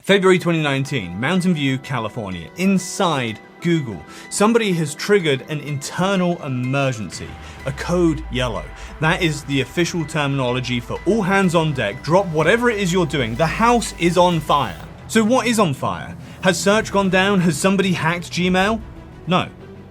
February 2019, Mountain View, California, inside Google. Somebody has triggered an internal emergency, a code yellow. That is the official terminology for all hands on deck, drop whatever it is you're doing. The house is on fire. So what is on fire? Has search gone down? Has somebody hacked Gmail? No.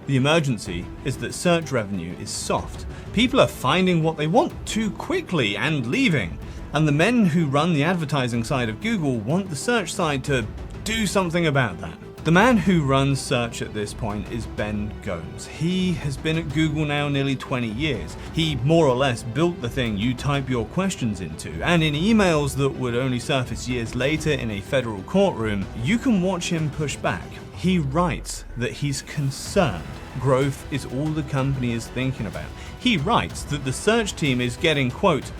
The emergency is that search revenue is soft. People are finding what they want too quickly and leaving. And the men who run the advertising side of Google want the search side to do something about that. The man who runs search at this point is Ben Gomes. He has been at Google now nearly 20 years. He more or less built the thing you type your questions into, and in emails that would only surface years later in a federal courtroom, you can watch him push back. He writes that he's concerned growth is all the company is thinking about. He writes that the search team is getting, quote,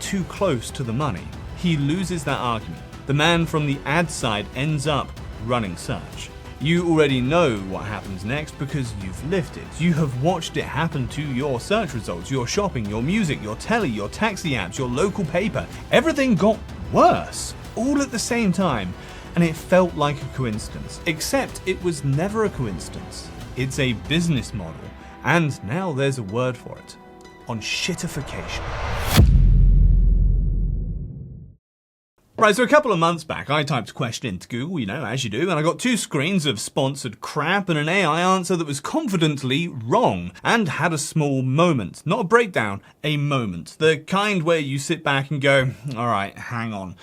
too close to the money. He loses that argument. The man from the ad side ends up running search. You already know what happens next because you've lived it. You have watched it happen to your search results, your shopping, your music, your telly, your taxi apps, your local paper. Everything got worse, all at the same time, and it felt like a coincidence. Except it was never a coincidence. It's a business model, and now there's a word for it: enshittification. Right, so a couple of months back, I typed a question into Google, as you do, and I got 2 screens of sponsored crap and an AI answer that was confidently wrong and had a small moment. Not a breakdown, a moment. The kind where you sit back and go, all right, hang on.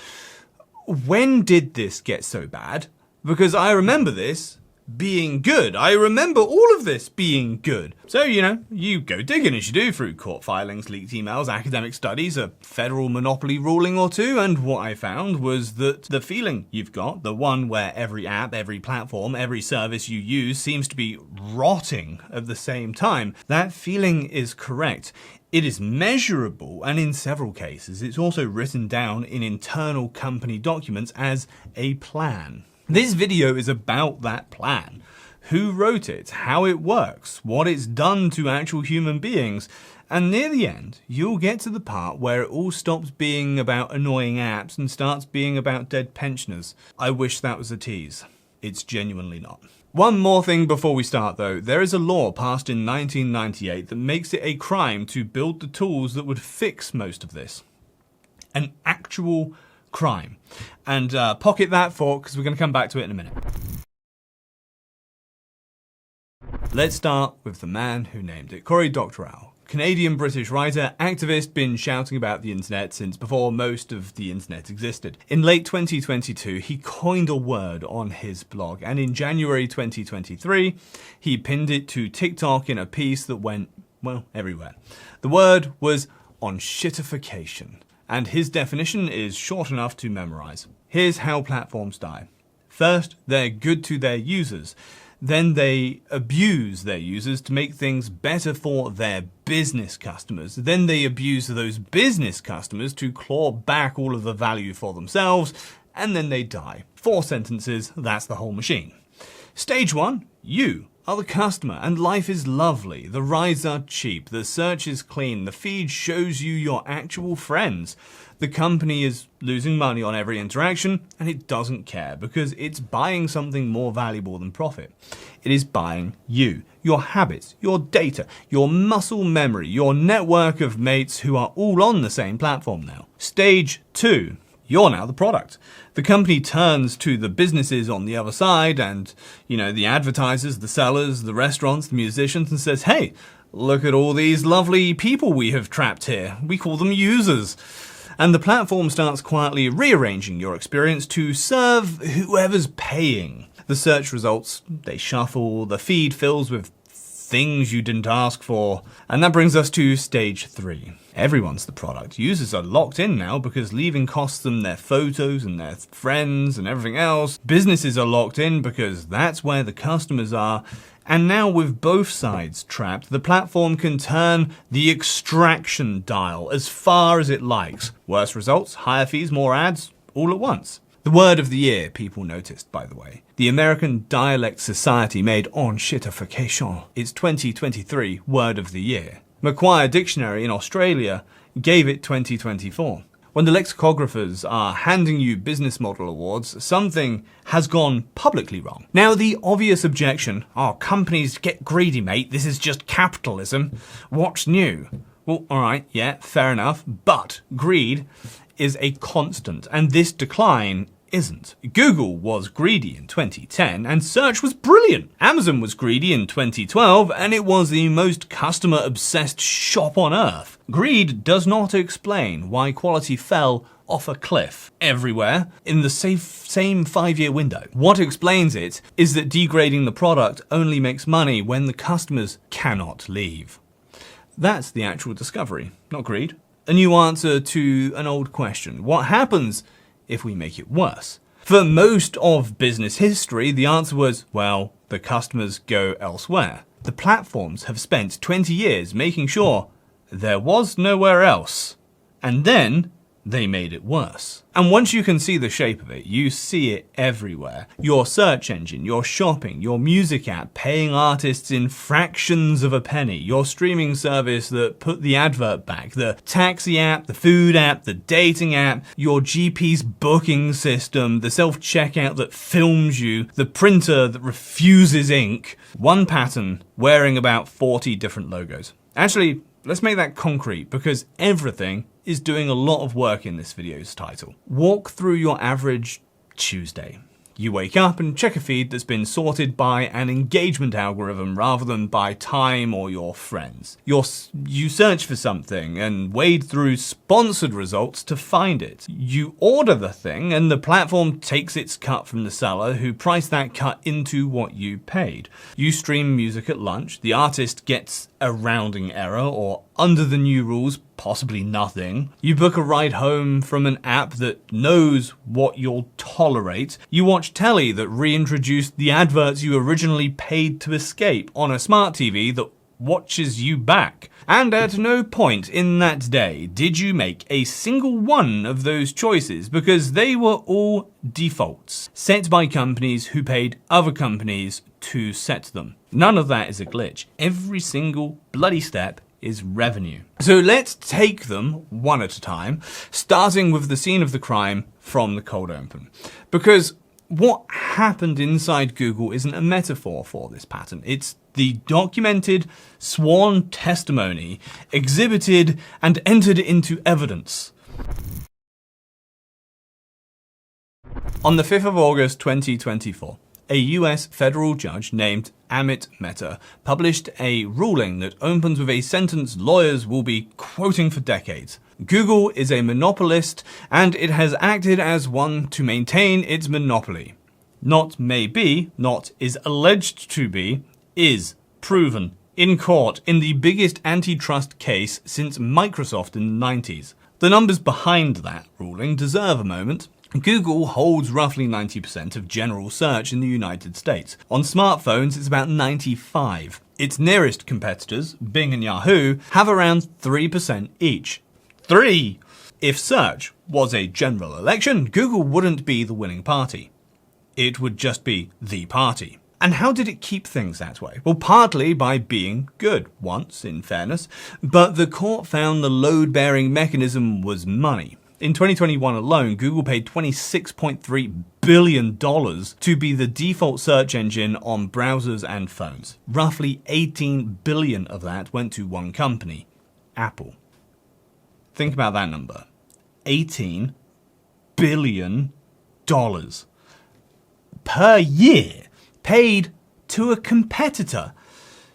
When did this get so bad? Because I remember this being good. I remember all of this being good. So, you go digging as you do through court filings, leaked emails, academic studies, a federal monopoly ruling or two, and what I found was that the feeling you've got, the one where every app, every platform, every service you use seems to be rotting at the same time, that feeling is correct. It is measurable, and in several cases, it's also written down in internal company documents as a plan. This video is about that plan. Who wrote it, how it works, what it's done to actual human beings, and near the end, you'll get to the part where it all stops being about annoying apps and starts being about dead pensioners. I wish that was a tease. It's genuinely not. One more thing before we start though. There is a law passed in 1998 that makes it a crime to build the tools that would fix most of this. An actual crime. And pocket that thought because we're going to come back to it in a minute. Let's start with the man who named it. Cory Doctorow, Canadian-British writer, activist, been shouting about the internet since before most of the internet existed. In late 2022, he coined a word on his blog, and in January 2023, he pinned it to TikTok in a piece that went, well, everywhere. The word was enshittification, and his definition is short enough to memorize. Here's how platforms die. First, they're good to their users. Then they abuse their users to make things better for their business customers. Then they abuse those business customers to claw back all of the value for themselves, and then they die. 4 sentences, that's the whole machine. Stage 1, you are the customer, and life is lovely. The rides are cheap, the search is clean, the feed shows you your actual friends. The company is losing money on every interaction, and it doesn't care because it's buying something more valuable than profit. It is buying you, your habits, your data, your muscle memory, your network of mates who are all on the same platform now. Stage 2. You're now the product. The company turns to the businesses on the other side and, the advertisers, the sellers, the restaurants, the musicians, and says, hey, look at all these lovely people we have trapped here. We call them users. And the platform starts quietly rearranging your experience to serve whoever's paying. The search results, they shuffle, the feed fills with things you didn't ask for. And that brings us to stage 3. Everyone's the product. Users are locked in now because leaving costs them their photos and their friends and everything else. Businesses are locked in because that's where the customers are. And now with both sides trapped, the platform can turn the extraction dial as far as it likes. Worse results, higher fees, more ads, all at once. The word of the year people noticed, by the way. The American Dialect Society made enshittification its 2023 word of the year. Macquarie Dictionary in Australia gave it 2024. When the lexicographers are handing you business model awards, something has gone publicly wrong. Now, the obvious objection, oh, companies get greedy, mate, this is just capitalism. What's new? Well, alright, yeah, fair enough, but greed is a constant, and this decline isn't. Google was greedy in 2010, and search was brilliant. Amazon was greedy in 2012, and it was the most customer-obsessed shop on earth. Greed does not explain why quality fell off a cliff everywhere in the same 5-year window. What explains it is that degrading the product only makes money when the customers cannot leave. That's the actual discovery, not greed. A new answer to an old question. What happens if we make it worse? For most of business history, the answer was, well, the customers go elsewhere. The platforms have spent 20 years making sure there was nowhere else. And then they made it worse. And once you can see the shape of it, you see it everywhere. Your search engine, your shopping, your music app paying artists in fractions of a penny, your streaming service that put the advert back, the taxi app, the food app, the dating app, your GP's booking system, the self-checkout that films you, the printer that refuses ink. One pattern wearing about 40 different logos. Actually, let's make that concrete, because everything is doing a lot of work in this video's title. Walk through your average Tuesday. You wake up and check a feed that's been sorted by an engagement algorithm rather than by time or your friends. You search for something and wade through sponsored results to find it. You order the thing and the platform takes its cut from the seller, who priced that cut into what you paid. You stream music at lunch, the artist gets a rounding error, or under the new rules, possibly nothing. You book a ride home from an app that knows what you'll tolerate. You watch telly that reintroduced the adverts you originally paid to escape on a smart TV that watches you back. And at no point in that day did you make a single one of those choices, because they were all defaults set by companies who paid other companies to set them. None of that is a glitch. Every single bloody step is revenue. So let's take them one at a time, starting with the scene of the crime from the cold open. Because what happened inside Google isn't a metaphor for this pattern. It's the documented, sworn testimony, exhibited and entered into evidence. On the 5th of August 2024, a US federal judge named Amit Mehta published a ruling that opens with a sentence lawyers will be quoting for decades. Google is a monopolist, and it has acted as one to maintain its monopoly. Not may be, not is alleged to be, is proven in court in the biggest antitrust case since Microsoft in the 90s. The numbers behind that ruling deserve a moment. Google holds roughly 90% of general search in the United States. On smartphones, it's about 95%. Its nearest competitors, Bing and Yahoo, have around 3% each. 3! If search was a general election, Google wouldn't be the winning party. It would just be the party. And how did it keep things that way? Well, partly by being good, once, in fairness, but the court found the load-bearing mechanism was money. In 2021 alone, Google paid $26.3 billion to be the default search engine on browsers and phones. Roughly $18 billion of that went to one company, Apple. Think about that number. $18 billion per year paid to a competitor.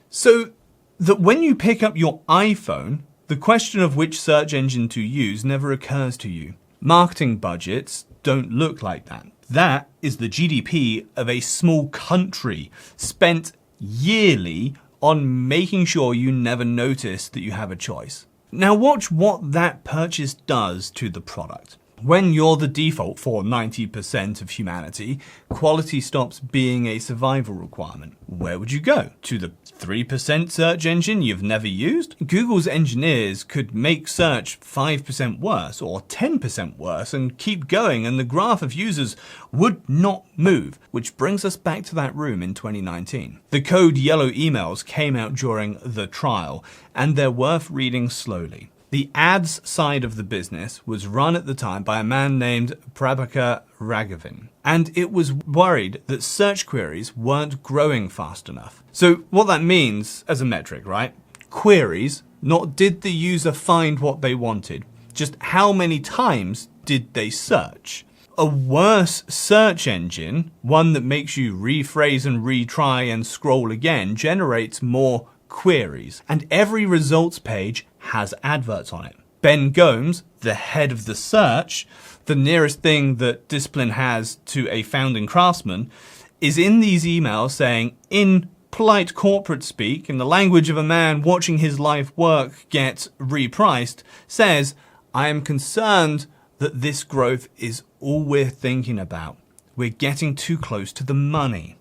So that when you pick up your iPhone, the question of which search engine to use never occurs to you. Marketing budgets don't look like that. That is the GDP of a small country, spent yearly on making sure you never notice that you have a choice. Now watch what that purchase does to the product. When you're the default for 90% of humanity, quality stops being a survival requirement. Where would you go? To the 3% search engine you've never used? Google's engineers could make search 5% worse or 10% worse and keep going, and the graph of users would not move, which brings us back to that room in 2019. The code yellow emails came out during the trial, and they're worth reading slowly. The ads side of the business was run at the time by a man named Prabhakar Raghavan, and it was worried that search queries weren't growing fast enough. So what that means as a metric, right? Queries, not did the user find what they wanted, just how many times did they search. A worse search engine, one that makes you rephrase and retry and scroll again, generates more queries, and every results page has adverts on it. Ben Gomes, the head of the search, the nearest thing that discipline has to a founding craftsman, is in these emails saying, in polite corporate speak, in the language of a man watching his life work get repriced, says, I am concerned that this growth is all we're thinking about. We're getting too close to the money.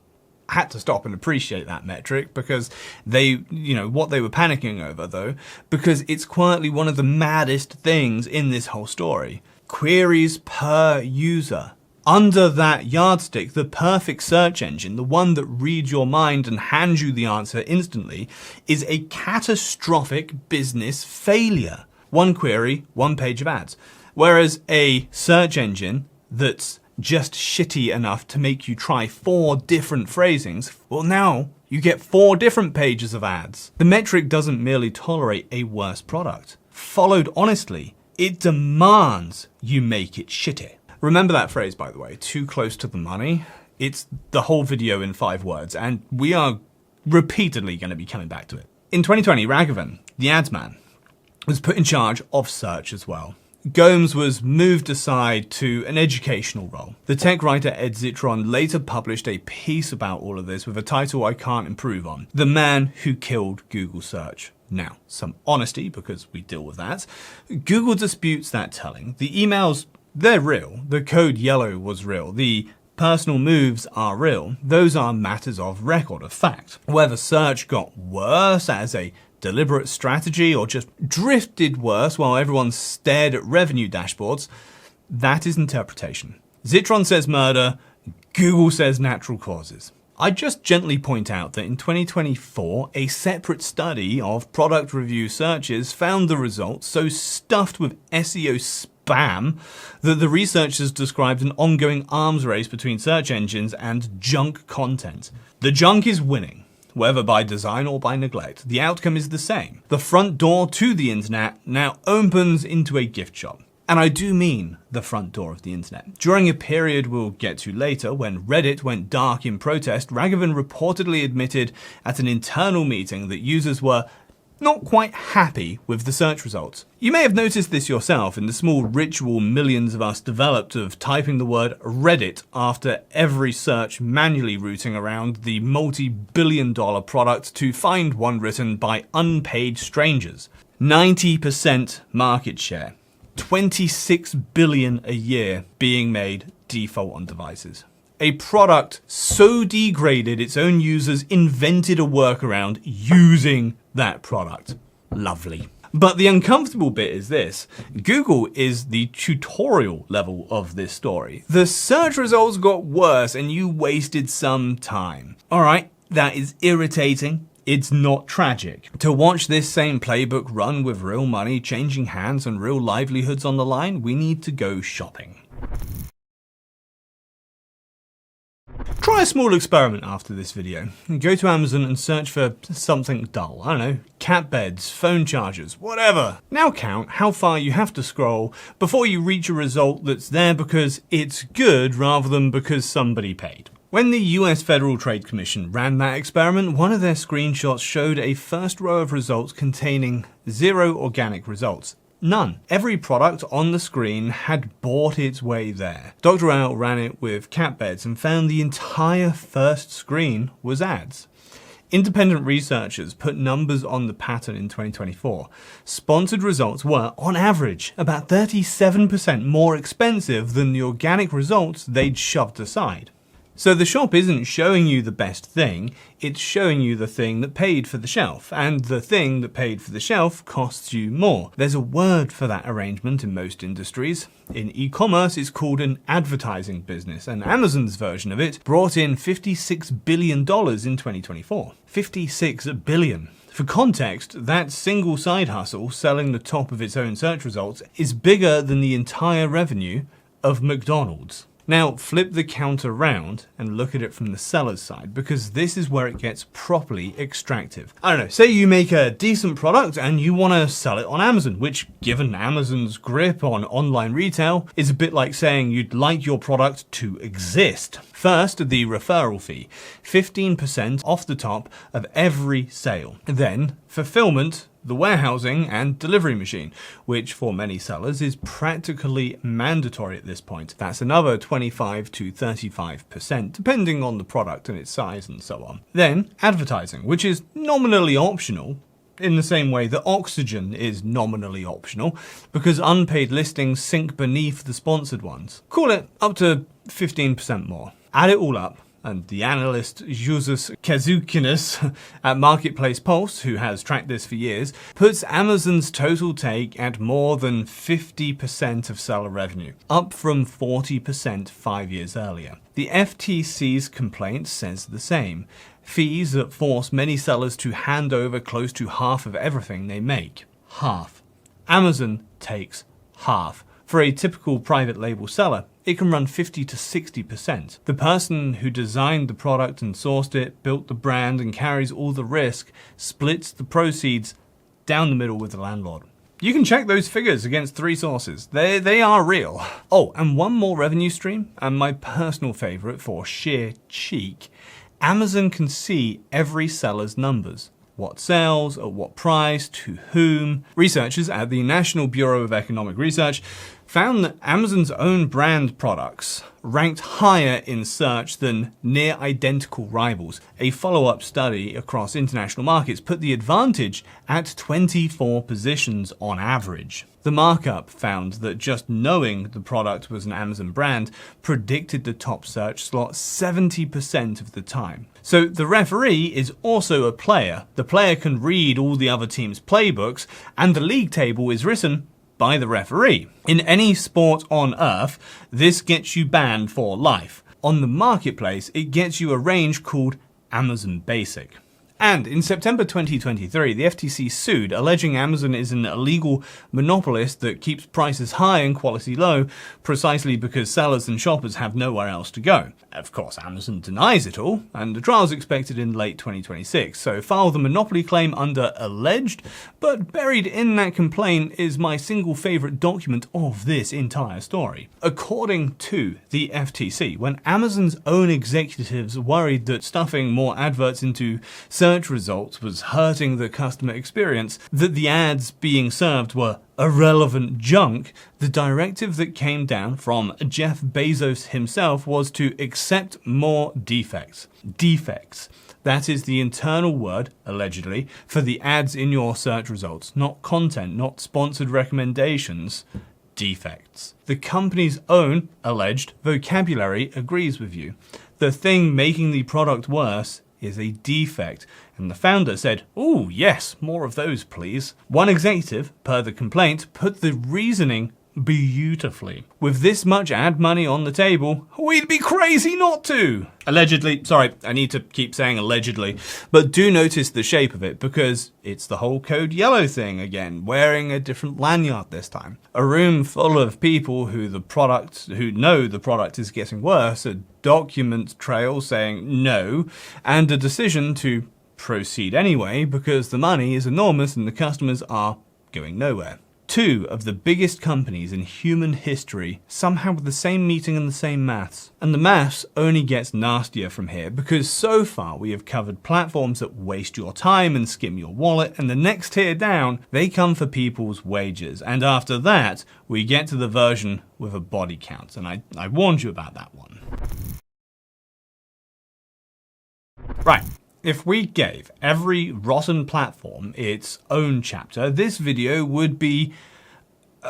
I had to stop and appreciate that metric because what they were panicking over though, because it's quietly one of the maddest things in this whole story. Queries per user. Under that yardstick, the perfect search engine, the one that reads your mind and hands you the answer instantly, is a catastrophic business failure. One query, one page of ads. Whereas a search engine that's just shitty enough to make you try 4 different phrasings, well now you get 4 different pages of ads. The metric doesn't merely tolerate a worse product. Followed honestly, it demands you make it shitty. Remember that phrase, by the way, too close to the money? It's the whole video in 5 words, and we are repeatedly going to be coming back to it. In 2020, Raghavan, the ads man, was put in charge of search as well. Gomes was moved aside to an educational role. The tech writer Ed Zitron later published a piece about all of this with a title I can't improve on: The Man Who Killed Google Search. Now, some honesty, because we deal with that. Google disputes that telling. The emails, they're real. The code yellow was real. The personal moves are real. Those are matters of record, of fact. Whether search got worse as a deliberate strategy or just drifted worse while everyone stared at revenue dashboards, that is interpretation. Zitron says murder, Google says natural causes. I just gently point out that in 2024, a separate study of product review searches found the results so stuffed with SEO spam that the researchers described an ongoing arms race between search engines and junk content. The junk is winning. Whether by design or by neglect, the outcome is the same. The front door to the internet now opens into a gift shop. And I do mean the front door of the internet. During a period we'll get to later, when Reddit went dark in protest, Raghavan reportedly admitted at an internal meeting that users were not quite happy with the search results. You may have noticed this yourself in the small ritual millions of us developed of typing the word Reddit after every search, manually routing around the multi-billion-dollar product to find one written by unpaid strangers. 90% market share. 26 billion a year being made default on devices. A product so degraded its own users invented a workaround using that product. Lovely. But the uncomfortable bit is this. Google is the tutorial level of this story. The search results got worse and you wasted some time. Alright, that is irritating. It's not tragic. To watch this same playbook run with real money changing hands and real livelihoods on the line, we need to go shopping. Try a small experiment after this video. Go to Amazon and search for something dull. I don't know, cat beds, phone chargers, whatever. Now count how far you have to scroll before you reach a result that's there because it's good rather than because somebody paid. When the US Federal Trade Commission ran that experiment, one of their screenshots showed a first row of results containing 0 organic results. None. Every product on the screen had bought its way there. Dr. Al ran it with cat beds and found the entire first screen was ads. Independent researchers put numbers on the pattern in 2024. Sponsored results were, on average, about 37% more expensive than the organic results they'd shoved aside. So the shop isn't showing you the best thing, it's showing you the thing that paid for the shelf, and the thing that paid for the shelf costs you more. There's a word for that arrangement in most industries. In e-commerce, it's called an advertising business, and Amazon's version of it brought in $56 billion in 2024. $56 billion For context, that single side hustle selling the top of its own search results is bigger than the entire revenue of McDonald's. Now flip the counter round and look at it from the seller's side, because this is where it gets properly extractive. I don't know, say you make a decent product and you want to sell it on Amazon, which given Amazon's grip on online retail is a bit like saying you'd like your product to exist. First, the referral fee, 15% off the top of every sale. Then fulfillment, the warehousing and delivery machine, which for many sellers is practically mandatory at this point. That's another 25 to 35%, depending on the product and its size and so on. Then advertising, which is nominally optional, in the same way that oxygen is nominally optional, because unpaid listings sink beneath the sponsored ones. Call it up to 15% more. Add it all up, and the analyst Justus Kazukinas at Marketplace Pulse, who has tracked this for years, puts Amazon's total take at more than 50% of seller revenue, up from 40% 5 years earlier. The FTC's complaint says the same. Fees that force many sellers to hand over close to half of everything they make. Half. Amazon takes half. For a typical private label seller, it can run 50 to 60%. The person who designed the product and sourced it, built the brand and carries all the risk, splits the proceeds down the middle with the landlord. You can check those figures against 3 sources. They are real. Oh, and one more revenue stream, and my personal favorite for sheer cheek. Amazon can see every seller's numbers. What sells, at what price, to whom. Researchers at the National Bureau of Economic Research found that Amazon's own brand products ranked higher in search than near identical rivals. A follow-up study across international markets put the advantage at 24 positions on average. The markup found that just knowing the product was an Amazon brand predicted the top search slot 70% of the time. So the referee is also a player. The player can read all the other teams' playbooks, and the league table is written by the referee. In any sport on earth, this gets you banned for life. On the marketplace, it gets you a range called Amazon Basic. And in September 2023, the FTC sued, alleging Amazon is an illegal monopolist that keeps prices high and quality low, precisely because sellers and shoppers have nowhere else to go. Of course, Amazon denies it all, and the trial is expected in late 2026, so file the monopoly claim under alleged, but buried in that complaint is my single favorite document of this entire story. According to the FTC, when Amazon's own executives worried that stuffing more adverts into search results was hurting the customer experience, that the ads being served were irrelevant junk, the directive that came down from Jeff Bezos himself was to accept more defects. Defects. That is the internal word, allegedly, for the ads in your search results, not content, not sponsored recommendations. Defects. The company's own alleged vocabulary agrees with you. The thing making the product worse is a defect, and the founder said, "Ooh, yes, more of those, please." One executive, per the complaint, put the reasoning beautifully. With this much ad money on the table, we'd be crazy not to. Allegedly, sorry, I need to keep saying allegedly, but do notice the shape of it because it's the whole code yellow thing again, wearing a different lanyard this time. A room full of people who know the product is getting worse, a document trail saying no, and a decision to proceed anyway because the money is enormous and the customers are going nowhere. 2 of the biggest companies in human history somehow with the same meeting and the same maths. And the maths only gets nastier from here because so far we have covered platforms that waste your time and skim your wallet, and the next tier down, they come for people's wages. And after that, we get to the version with a body count, and I warned you about that one. Right. If we gave every rotten platform its own chapter, this video would be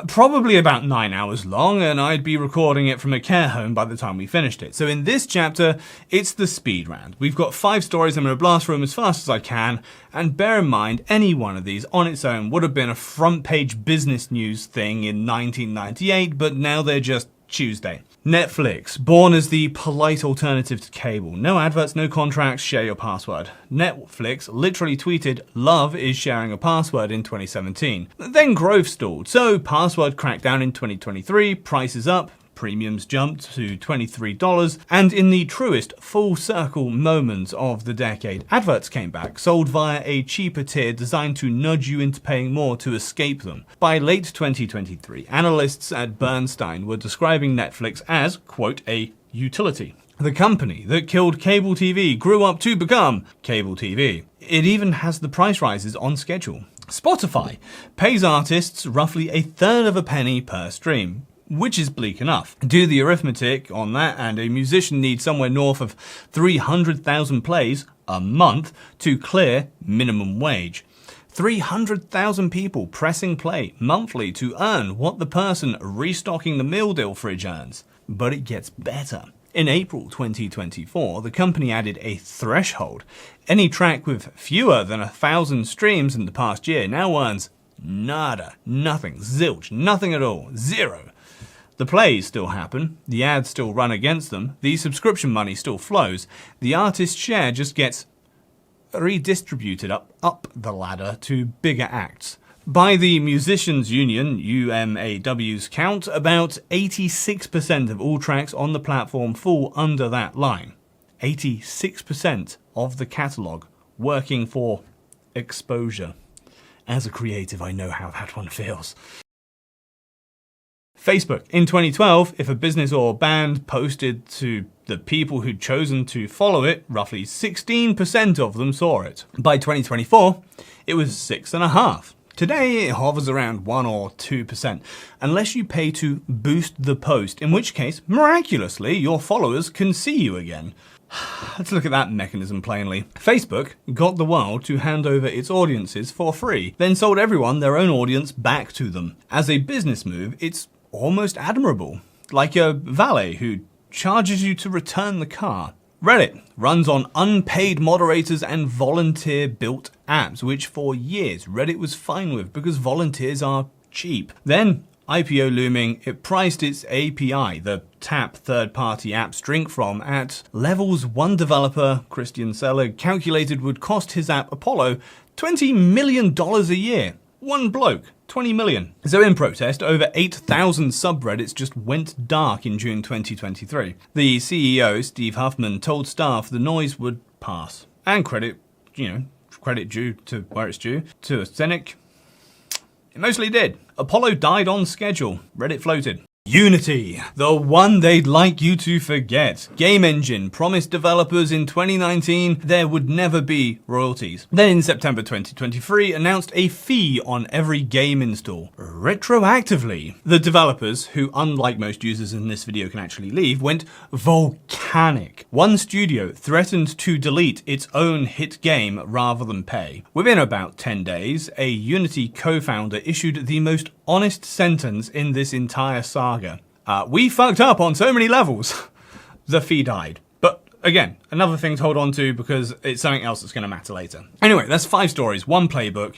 probably about 9 hours long, and I'd be recording it from a care home by the time we finished it. So in this chapter, it's the speed round. We've got 5 stories I'm going to blast through them as fast as I can, and bear in mind, any one of these on its own would have been a front page business news thing in 1998, but now they're just Tuesday. Netflix, born as the polite alternative to cable. No adverts, no contracts, share your password. Netflix literally tweeted, "Love is sharing a password" in 2017. Then growth stalled, so password crackdown in 2023, prices up, premiums jumped to $23, and in the truest full circle moments of the decade, adverts came back, sold via a cheaper tier designed to nudge you into paying more to escape them. By late 2023, analysts at Bernstein were describing Netflix as, quote, a utility. The company that killed cable TV grew up to become cable TV. It even has the price rises on schedule. Spotify pays artists roughly a third of a penny per stream, which is bleak enough. Do the arithmetic on that, and a musician needs somewhere north of 300,000 plays a month to clear minimum wage. 300,000 people pressing play monthly to earn what the person restocking the meal deal fridge earns. But it gets better. In April 2024, the company added a threshold. Any track with fewer than 1,000 streams in the past year now earns nada, nothing, zilch, nothing at all, zero. The plays still happen, the ads still run against them, the subscription money still flows, the artist's share just gets redistributed up the ladder to bigger acts. By the Musicians Union, UMAW's count, about 86% of all tracks on the platform fall under that line. 86% of the catalogue working for exposure. As a creative, I know how that one feels. Facebook. In 2012, if a business or band posted to the people who'd chosen to follow it, roughly 16% of them saw it. By 2024, it was 6.5%. Today, it hovers around 1 or 2%, unless you pay to boost the post, in which case, miraculously, your followers can see you again. Let's look at that mechanism plainly. Facebook got the world to hand over its audiences for free, then sold everyone their own audience back to them. As a business move, it's almost admirable. Like a valet who charges you to return the car. Reddit runs on unpaid moderators and volunteer-built apps, which for years Reddit was fine with because volunteers are cheap. Then, IPO looming, it priced its API, the tap third-party apps drink from, at levels one developer, Christian Seller, calculated would cost his app Apollo $20 million a year. One bloke, 20 million. So in protest, over 8,000 subreddits just went dark in June 2023. The CEO, Steve Huffman, told staff the noise would pass. And credit due to where it's due, to a cynic, it mostly did. Apollo died on schedule. Reddit floated. Unity, the one they'd like you to forget. Game Engine promised developers in 2019 there would never be royalties. Then in September 2023 announced a fee on every game install, retroactively. The developers, who unlike most users in this video can actually leave, went volcanic. One studio threatened to delete its own hit game rather than pay. Within about 10 days, a Unity co-founder issued the most honest sentence in this entire saga. We fucked up on so many levels. The fee died. But again, another thing to hold on to because it's something else that's going to matter later. Anyway, that's 5 stories, 1 playbook.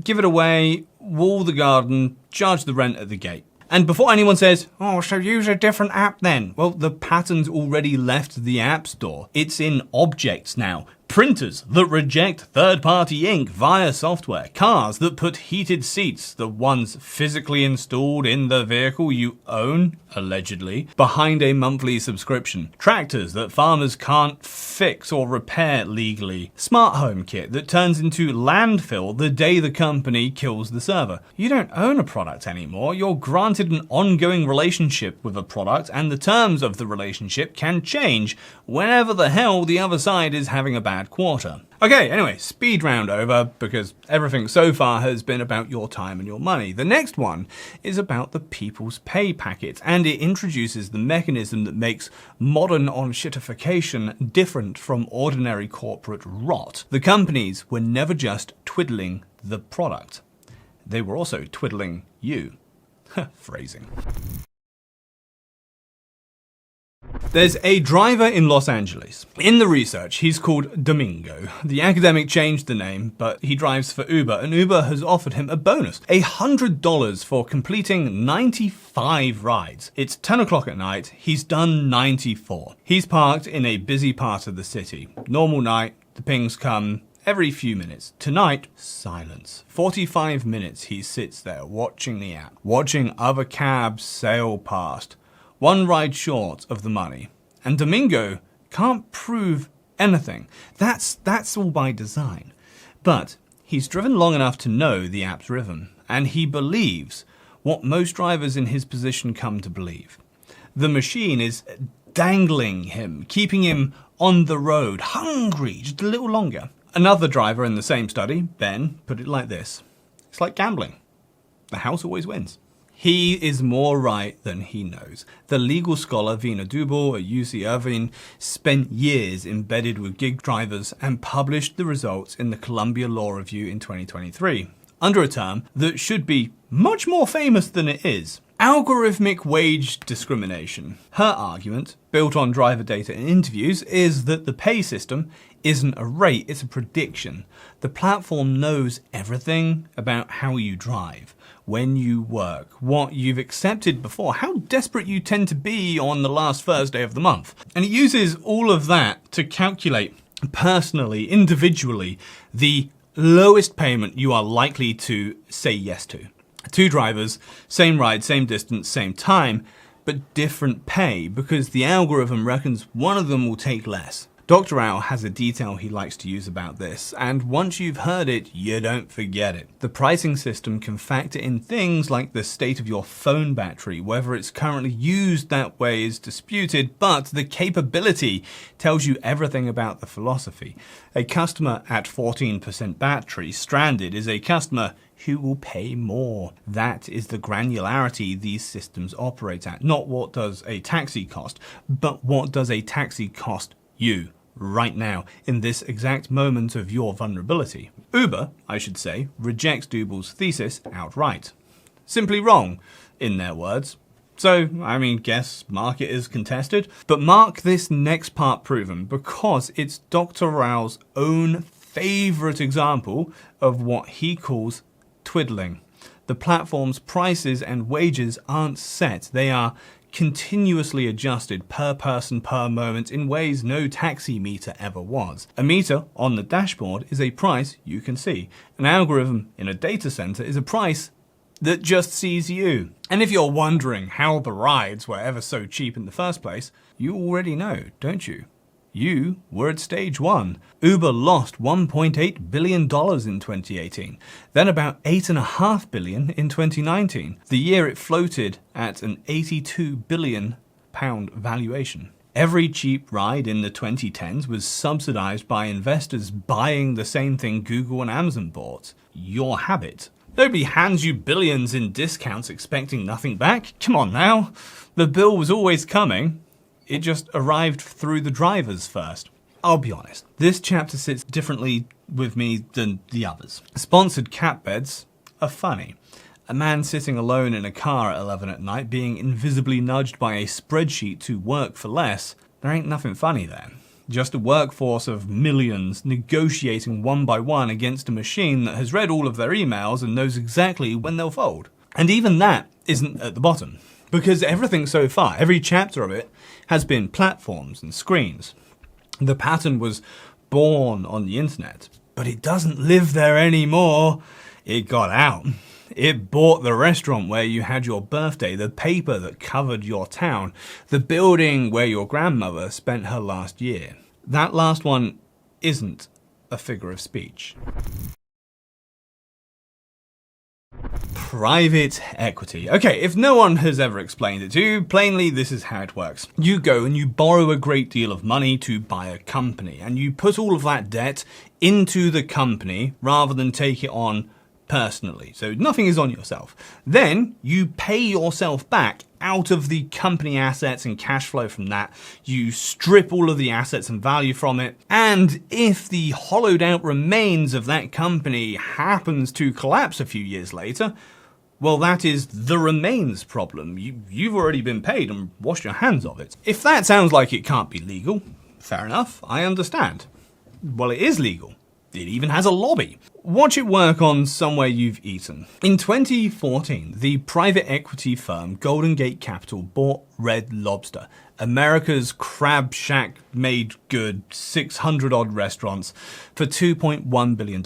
Give it away, wall the garden, charge the rent at the gate. And before anyone says, oh, so use a different app then. Well, the pattern's already left the App Store. It's in objects now. Printers that reject third-party ink via software. Cars that put heated seats, the ones physically installed in the vehicle you own, allegedly, behind a monthly subscription. Tractors that farmers can't fix or repair legally. Smart home kit that turns into landfill the day the company kills the server. You don't own a product anymore. You're granted an ongoing relationship with a product, and the terms of the relationship can change whenever the hell the other side is having a bad quarter. Okay, anyway, speed round over because everything so far has been about your time and your money. The next one is about the people's pay packet, and it introduces the mechanism that makes modern enshittification different from ordinary corporate rot. The companies were never just twiddling the product. They were also twiddling you. Phrasing. There's a driver in Los Angeles. In the research, he's called Domingo. The academic changed the name, but he drives for Uber, and Uber has offered him a bonus, $100 for completing 95 rides. It's 10 o'clock at night, he's done 94. He's parked in a busy part of the city. Normal night, the pings come every few minutes. Tonight, silence. 45 minutes he sits there watching the app, watching other cabs sail past. One ride short of the money. And Domingo can't prove anything. That's all by design. But he's driven long enough to know the app's rhythm, and he believes what most drivers in his position come to believe. The machine is dangling him, keeping him on the road, hungry, just a little longer. Another driver in the same study, Ben, put it like this. It's like gambling. The house always wins. He is more right than he knows. The legal scholar Vina Dubal at UC Irvine spent years embedded with gig drivers and published the results in the Columbia Law Review in 2023, under a term that should be much more famous than it is. Algorithmic wage discrimination. Her argument, built on driver data and interviews, is that the pay system isn't a rate, it's a prediction. The platform knows everything about how you drive, when you work, what you've accepted before, how desperate you tend to be on the last Thursday of the month. And it uses all of that to calculate personally, individually, the lowest payment you are likely to say yes to. Two drivers, same ride, same distance, same time, but different pay because the algorithm reckons one of them will take less. Dr. Al has a detail he likes to use about this, and once you've heard it, you don't forget it. The pricing system can factor in things like the state of your phone battery. Whether it's currently used that way is disputed, but the capability tells you everything about the philosophy. A customer at 14% battery stranded is a customer who will pay more. That is the granularity these systems operate at. Not what does a taxi cost, but what does a taxi cost you right now, in this exact moment of your vulnerability. Uber, I should say, rejects Dubal's thesis outright. Simply wrong, in their words. So, guess market is contested. But mark this next part proven, because it's Dr. Rao's own favorite example of what he calls twiddling. The platform's prices and wages aren't set. They are continuously adjusted per person per moment in ways no taxi meter ever was. A meter on the dashboard is a price you can see. An algorithm in a data center is a price that just sees you. And if you're wondering how the rides were ever so cheap in the first place, you already know, don't you? You were at stage one. Uber lost $1.8 billion in 2018, then about $8.5 billion in 2019, the year it floated at an £82 billion valuation. Every cheap ride in the 2010s was subsidized by investors buying the same thing Google and Amazon bought, your habit. Nobody hands you billions in discounts expecting nothing back. Come on now. The bill was always coming. It just arrived through the drivers first. I'll be honest, this chapter sits differently with me than the others. Sponsored cat beds are funny. A man sitting alone in a car at 11 at night being invisibly nudged by a spreadsheet to work for less, there ain't nothing funny there. Just a workforce of millions negotiating one by one against a machine that has read all of their emails and knows exactly when they'll fold. And even that isn't at the bottom. Because everything so far, every chapter of it, has been platforms and screens. The pattern was born on the internet, but it doesn't live there anymore. It got out. It bought the restaurant where you had your birthday, the paper that covered your town, the building where your grandmother spent her last year. That last one isn't a figure of speech. Private equity. Okay, if no one has ever explained it to you, plainly this is how it works. You go and you borrow a great deal of money to buy a company, and you put all of that debt into the company rather than take it on personally. So nothing is on yourself. Then you pay yourself back out of the company assets and cash flow from that. You strip all of the assets and value from it. And if the hollowed out remains of that company happens to collapse a few years later, Well, that is the remains problem. You've already been paid and washed your hands of it. If that sounds like it can't be legal, fair enough, I understand. Well, it is legal. It even has a lobby. Watch it work on somewhere you've eaten. In 2014, the private equity firm Golden Gate Capital bought Red Lobster, America's crab shack made good 600-odd restaurants, for $2.1 billion.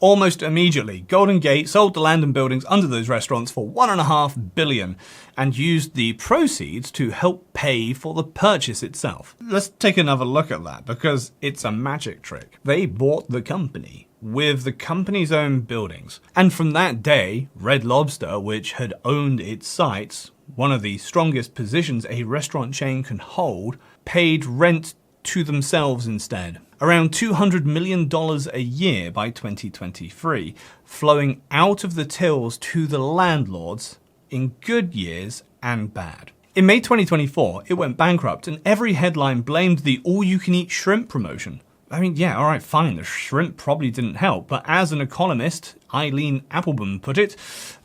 Almost immediately, Golden Gate sold the land and buildings under those restaurants for $1.5 billion and used the proceeds to help pay for the purchase itself. Let's take another look at that because it's a magic trick. They bought the company with the company's own buildings. And from that day, Red Lobster, which had owned its sites, one of the strongest positions a restaurant chain can hold, paid rent to themselves instead. Around $200 million a year by 2023, flowing out of the tills to the landlords in good years and bad. In May 2024, it went bankrupt and every headline blamed the all-you-can-eat shrimp promotion. I mean, yeah, alright, fine, the shrimp probably didn't help, but as an economist, Eileen Applebaum put it,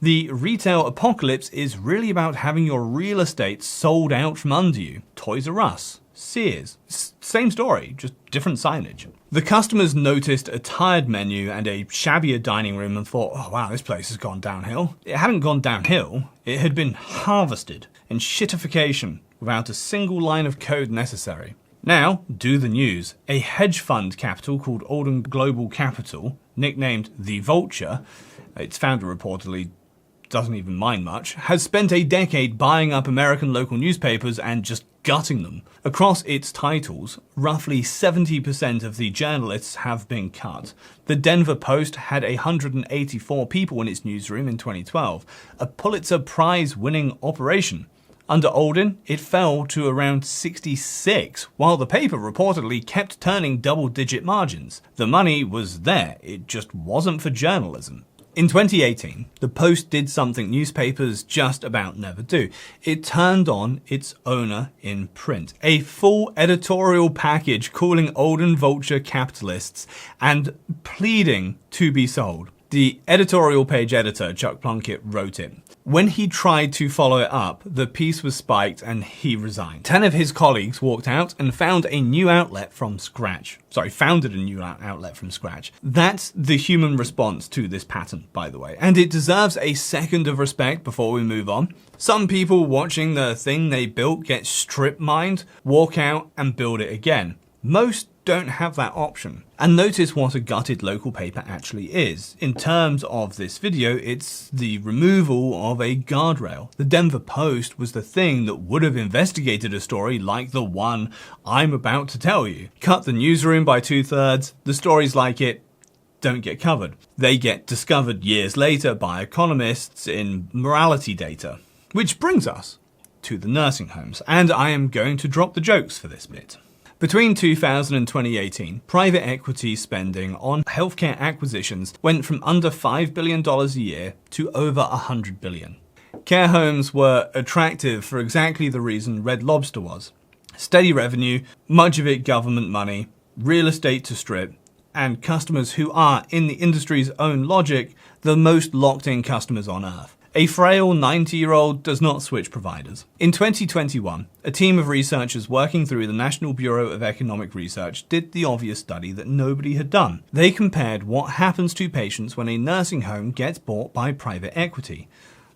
the retail apocalypse is really about having your real estate sold out from under you. Toys R Us, Sears, same story, just different signage. The customers noticed a tired menu and a shabbier dining room and thought, oh wow, this place has gone downhill. It hadn't gone downhill, it had been harvested. Enshittification, without a single line of code necessary. Now, do the news. A hedge fund capital called Alden Global Capital, nicknamed the Vulture, its founder reportedly doesn't even mind much, has spent a decade buying up American local newspapers and just gutting them. Across its titles, roughly 70% of the journalists have been cut. The Denver Post had 184 people in its newsroom in 2012, a Pulitzer Prize-winning operation. Under Alden, it fell to around 66, while the paper reportedly kept turning double-digit margins. The money was there, it just wasn't for journalism. In 2018, the Post did something newspapers just about never do. It turned on its owner in print. A full editorial package calling Alden Vulture capitalists and pleading to be sold. The editorial page editor, Chuck Plunkett, wrote it. When he tried to follow it up, the piece was spiked and he resigned. 10 of his colleagues walked out and founded a new outlet from scratch. That's the human response to this pattern, by the way. And it deserves a second of respect before we move on. Some people watching the thing they built get strip mined, walk out and build it again. Most don't have that option. And notice what a gutted local paper actually is. In terms of this video, it's the removal of a guardrail. The Denver Post was the thing that would have investigated a story like the one I'm about to tell you. Cut the newsroom by 2/3, the stories like it don't get covered. They get discovered years later by economists in morality data. Which brings us to the nursing homes, and I am going to drop the jokes for this bit. Between 2000 and 2018, private equity spending on healthcare acquisitions went from under $5 billion a year to over $100 billion. Care homes were attractive for exactly the reason Red Lobster was. Steady revenue, much of it government money, real estate to strip, and customers who are, in the industry's own logic, the most locked-in customers on earth. A frail 90-year-old does not switch providers. In 2021, a team of researchers working through the National Bureau of Economic Research did the obvious study that nobody had done. They compared what happens to patients when a nursing home gets bought by private equity.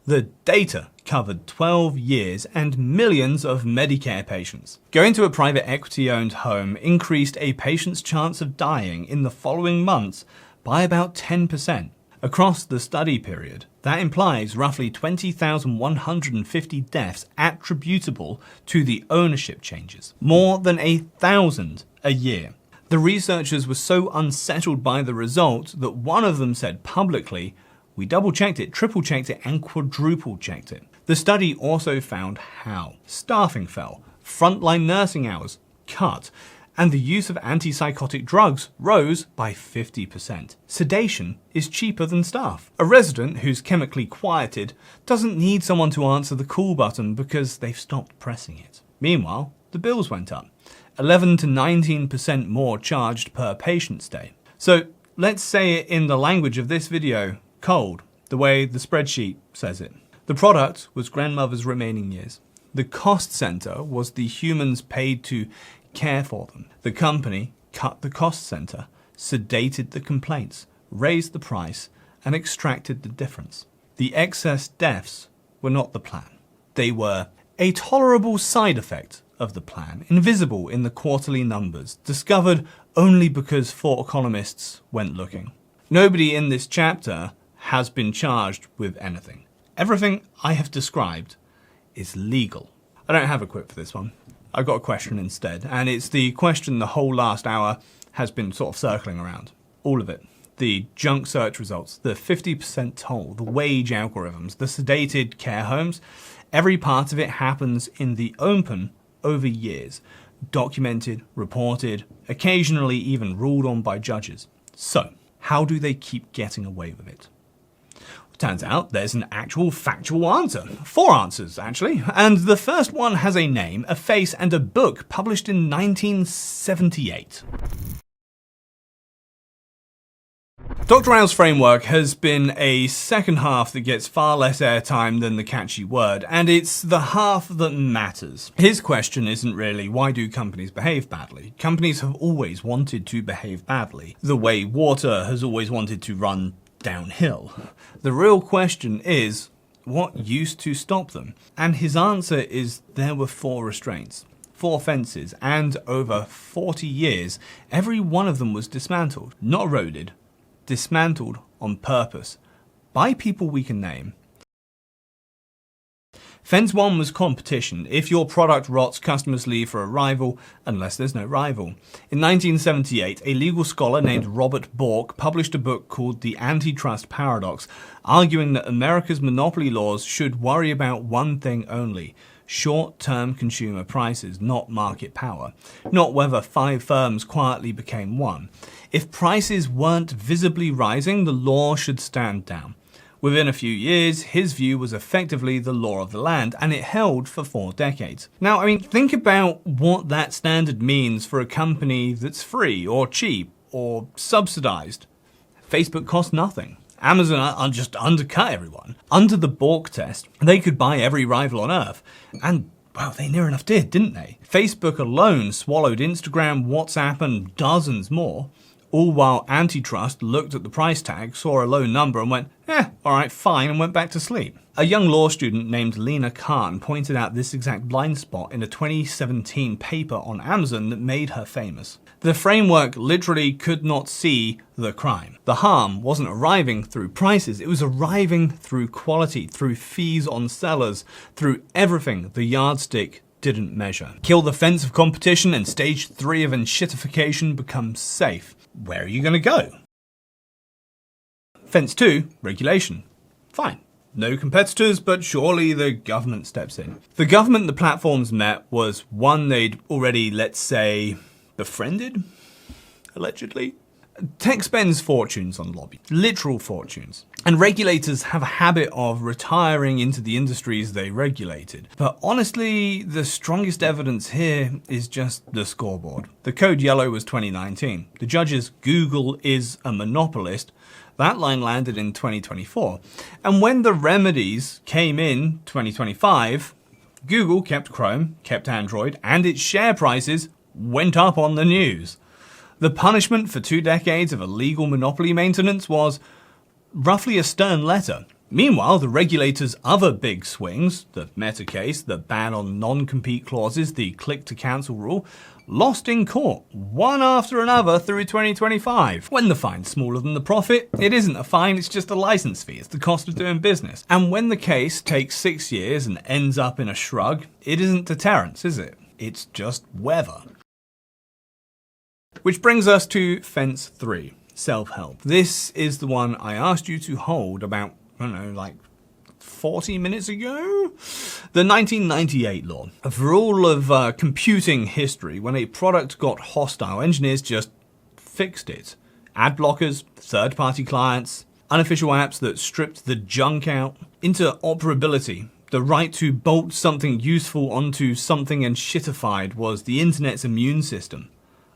The data covered 12 years and millions of Medicare patients. Going to a private equity-owned home increased a patient's chance of dying in the following months by about 10%. Across the study period, that implies roughly 20,150 deaths attributable to the ownership changes, more than 1,000 a year. The researchers were so unsettled by the results that one of them said publicly, "We double-checked it, triple-checked it, and quadruple-checked it." The study also found how staffing fell, frontline nursing hours cut, and the use of antipsychotic drugs rose by 50%. Sedation is cheaper than staff. A resident who's chemically quieted doesn't need someone to answer the call button because they've stopped pressing it. Meanwhile, the bills went up. 11 to 19% more charged per patient stay. So let's say it in the language of this video, cold. the way the spreadsheet says it. The product was grandmother's remaining years. The cost center was the humans paid to care for them. The company cut the cost center, sedated the complaints, raised the price, and extracted the difference. The excess deaths were not the plan. They were a tolerable side effect of the plan, invisible in the quarterly numbers, discovered only because 4 economists went looking. Nobody in this chapter has been charged with anything. Everything I have described is legal. I don't have a quote for this one. I've got a question instead, and it's the question the whole last hour has been sort of circling around. All of it. The junk search results, the 50% toll, the wage algorithms, the sedated care homes. Every part of it happens in the open over years. Documented, reported, occasionally even ruled on by judges. So, how do they keep getting away with it? Turns out there's an actual factual answer. 4 answers, actually. And the first one has a name, a face, and a book published in 1978. Dr. Rao's framework has been a second half that gets far less airtime than the catchy word, and it's the half that matters. His question isn't really, why do companies behave badly? Companies have always wanted to behave badly, the way water has always wanted to run downhill. The real question is, what used to stop them? And his answer is there were 4 restraints. 4 fences, and over 40 years, every one of them was dismantled, not eroded, dismantled on purpose, by people we can name. Fence 1 was competition. If your product rots, customers leave for a rival, unless there's no rival. In 1978, a legal scholar named Robert Bork published a book called The Antitrust Paradox, arguing that America's monopoly laws should worry about one thing only: short-term consumer prices, not market power, not whether 5 firms quietly became one. If prices weren't visibly rising, the law should stand down. Within a few years, his view was effectively the law of the land, and it held for 4 decades. Now, think about what that standard means for a company that's free, or cheap, or subsidized. Facebook cost nothing. Amazon just undercut everyone. Under the Bork test, they could buy every rival on Earth. And, well, they near enough did, didn't they? Facebook alone swallowed Instagram, WhatsApp, and dozens more. All while antitrust looked at the price tag, saw a low number and went, alright, fine, and went back to sleep. A young law student named Lena Khan pointed out this exact blind spot in a 2017 paper on Amazon that made her famous. The framework literally could not see the crime. The harm wasn't arriving through prices, it was arriving through quality, through fees on sellers, through everything the yardstick didn't measure. Kill the fence of competition and stage 3 of enshittification becomes safe. Where are you going to go? Fence 2, regulation. Fine. No competitors, but surely the government steps in. The government the platforms met was one they'd already, let's say, befriended? Allegedly? Tech spends fortunes on lobby, literal fortunes. And regulators have a habit of retiring into the industries they regulated. But honestly, the strongest evidence here is just the scoreboard. The code yellow was 2019. The judge's Google is a monopolist. That line landed in 2024. And when the remedies came in 2025, Google kept Chrome, kept Android, and its share prices went up on the news. The punishment for 2 decades of illegal monopoly maintenance was roughly a stern letter. Meanwhile, the regulator's other big swings, the Meta case, the ban on non-compete clauses, the click-to-cancel rule, lost in court, one after another through 2025. When the fine's smaller than the profit, it isn't a fine, it's just a license fee, it's the cost of doing business. And when the case takes 6 years and ends up in a shrug, it isn't deterrence, is it? It's just weather. Which brings us to fence 3, self-help. This is the one I asked you to hold about, 40 minutes ago? The 1998 law. For all of computing history, when a product got hostile, engineers just fixed it. Ad blockers, third-party clients, unofficial apps that stripped the junk out. Interoperability. The right to bolt something useful onto something enshittified was the internet's immune system.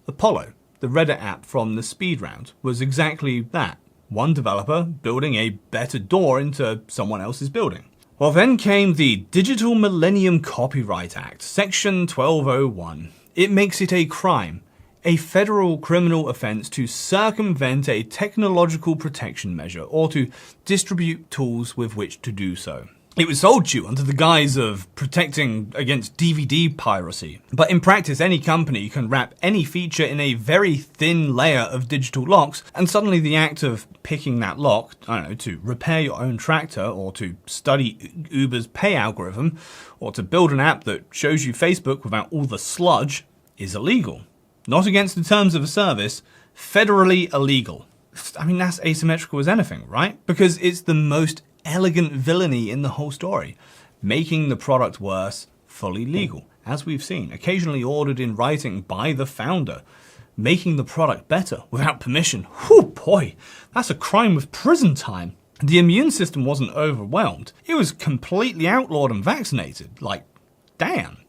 Apollo, the Reddit app from the speed round, was exactly that. One developer building a better door into someone else's building. Well, then came the Digital Millennium Copyright Act, Section 1201. It makes it a crime, a federal criminal offense to circumvent a technological protection measure or to distribute tools with which to do so. It was sold to you under the guise of protecting against DVD piracy. But in practice, any company can wrap any feature in a very thin layer of digital locks, and suddenly the act of picking that lock, I don't know, to repair your own tractor, or to study Uber's pay algorithm, or to build an app that shows you Facebook without all the sludge, is illegal. Not against the terms of a service, federally illegal. I mean, that's asymmetrical as anything, right? Because it's the most elegant villainy in the whole story. Making the product worse, fully legal, as we've seen, occasionally ordered in writing by the founder. Making the product better without permission. Whew, boy, that's a crime with prison time. The immune system wasn't overwhelmed. It was completely outlawed and vaccinated. Like, damn.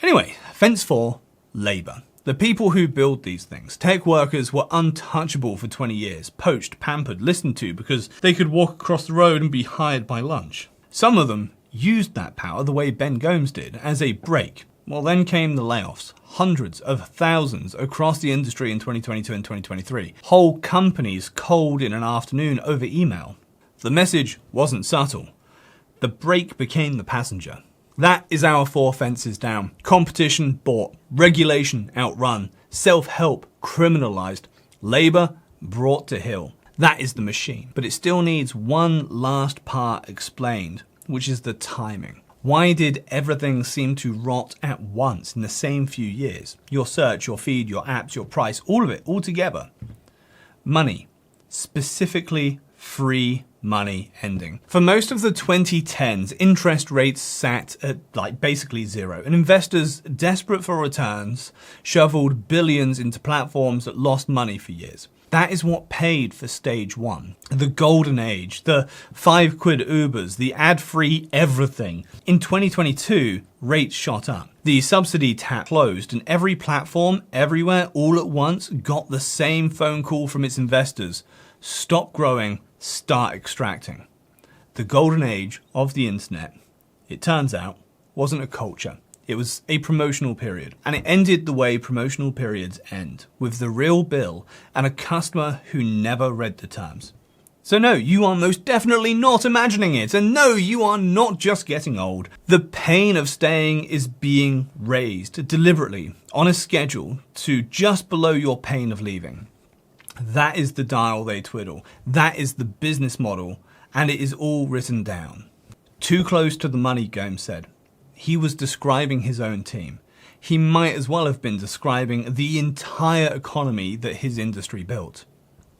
Anyway, offense 4, labor. The people who build these things, tech workers, were untouchable for 20 years, poached, pampered, listened to because they could walk across the road and be hired by lunch. Some of them used that power the way Ben Gomes did, as a break. Well, then came the layoffs, hundreds of thousands across the industry in 2022 and 2023. Whole companies cold in an afternoon over email. The message wasn't subtle. The brake became the passenger. That is our 4 fences down. Competition bought, regulation outrun, self-help criminalized, labor brought to heel. That is the machine. But it still needs one last part explained, which is the timing. Why did everything seem to rot at once in the same few years? Your search, your feed, your apps, your price, all of it, all together. Money, specifically free money ending. For most of the 2010s, interest rates sat at basically zero, and investors desperate for returns shoveled billions into platforms that lost money for years. That is what paid for stage 1. The golden age, the 5 quid Ubers, the ad-free everything. In 2022, rates shot up. The subsidy tap closed, and every platform, everywhere, all at once, got the same phone call from its investors. Stop growing, start extracting. The golden age of the internet, it turns out, wasn't a culture. It was a promotional period. And it ended the way promotional periods end, with the real bill and a customer who never read the terms. So no, you are most definitely not imagining it. And no, you are not just getting old. The pain of staying is being raised deliberately on a schedule to just below your pain of leaving. That is the dial they twiddle. That is the business model, and it is all written down. Too close to the money, Gomes said. He was describing his own team. He might as well have been describing the entire economy that his industry built.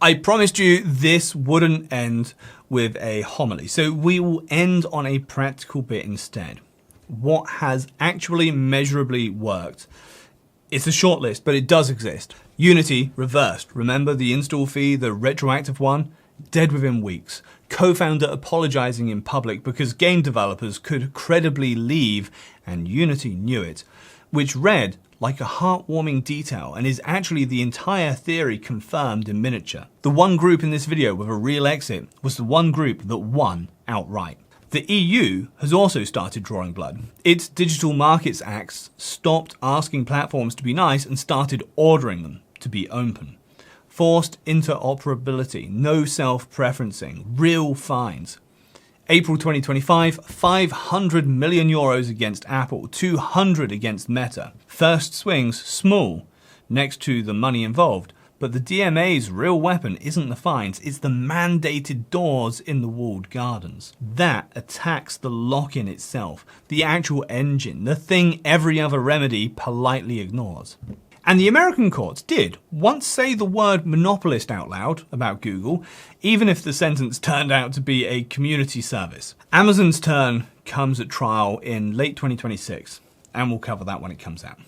I promised you this wouldn't end with a homily, so we will end on a practical bit instead. What has actually measurably worked? It's a short list, but it does exist. Unity reversed. Remember the install fee, the retroactive one? Dead within weeks. Co-founder apologizing in public because game developers could credibly leave, and Unity knew it, which read like a heartwarming detail and is actually the entire theory confirmed in miniature. The one group in this video with a real exit was the one group that won outright. The EU has also started drawing blood. Its Digital Markets Acts stopped asking platforms to be nice and started ordering them to be open. Forced interoperability, no self-preferencing, real fines. April 2025, 500 million euros against Apple, 200 against Meta. First swings, small, next to the money involved. But the DMA's real weapon isn't the fines, it's the mandated doors in the walled gardens. That attacks the lock-in itself, the actual engine, the thing every other remedy politely ignores. And the American courts did once say the word monopolist out loud about Google, even if the sentence turned out to be a community service. Amazon's turn comes at trial in late 2026, and we'll cover that when it comes out.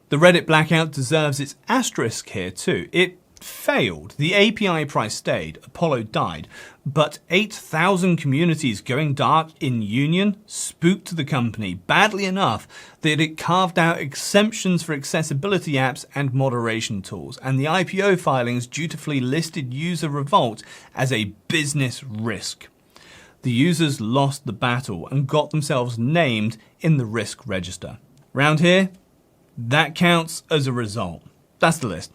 The Reddit blackout deserves its asterisk here too. It failed. The API price stayed, Apollo died, but 8,000 communities going dark in Union spooked the company badly enough that it carved out exemptions for accessibility apps and moderation tools, and the IPO filings dutifully listed user revolt as a business risk. The users lost the battle and got themselves named in the risk register. Round here, that counts as a result. That's the list.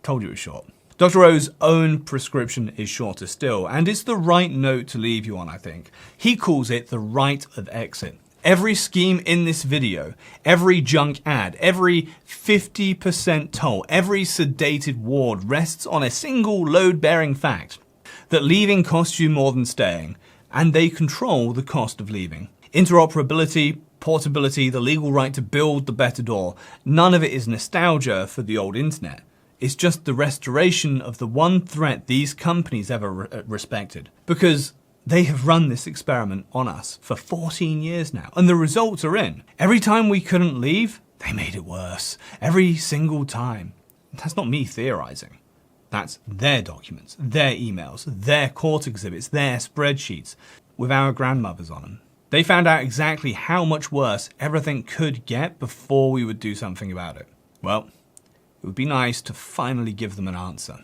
Told you it was short. Dr. O's own prescription is shorter still, and it's the right note to leave you on, I think. He calls it the right of exit. Every scheme in this video, every junk ad, every 50% toll, every sedated ward rests on a single load-bearing fact, that leaving costs you more than staying, and they control the cost of leaving. Interoperability, portability, the legal right to build the better door, none of it is nostalgia for the old internet. It's just the restoration of the one threat these companies ever respected. Because they have run this experiment on us for 14 years now, and the results are in. Every time we couldn't leave, they made it worse. Every single time. That's not me theorizing. That's their documents, their emails, their court exhibits, their spreadsheets, with our grandmothers on them. They found out exactly how much worse everything could get before we would do something about it. Well, it would be nice to finally give them an answer.